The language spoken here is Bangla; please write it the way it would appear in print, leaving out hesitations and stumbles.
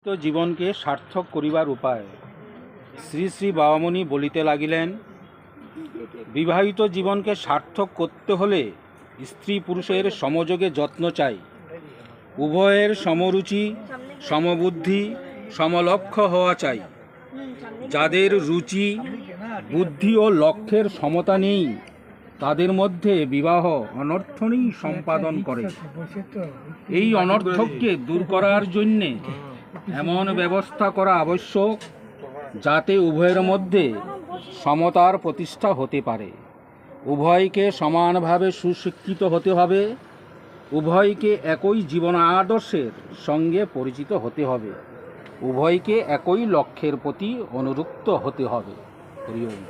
তো জীবনকে সার্থক করিবার উপায় শ্রী শ্রী বাবামণি বলিতে লাগিলেন, বিবাহিত জীবনকে সার্থক করতে হলে স্ত্রী পুরুষের সমযোগে যত্ন চাই। উভয়ের সমরুচি, সমবুদ্ধি, সমলক্ষ্য হওয়া চাই। যাদের রুচি, বুদ্ধি ও লক্ষ্যের সমতা নেই, তাদের মধ্যে বিবাহ অনর্থনই সম্পাদন করে। এই অনর্থককে দূর করার জন্যে এমন ব্যবস্থা করা আবশ্যক যাতে উভয়ের মধ্যে সমতার প্রতিষ্ঠা হতে পারে। উভয়কে সমানভাবে সুশিক্ষিত হতে হবে, উভয়কে একই জীবন আদর্শের সঙ্গে পরিচিত হতে হবে, উভয়কে একই লক্ষ্যের প্রতি অনুরক্ত হতে হবে। হরি ওম।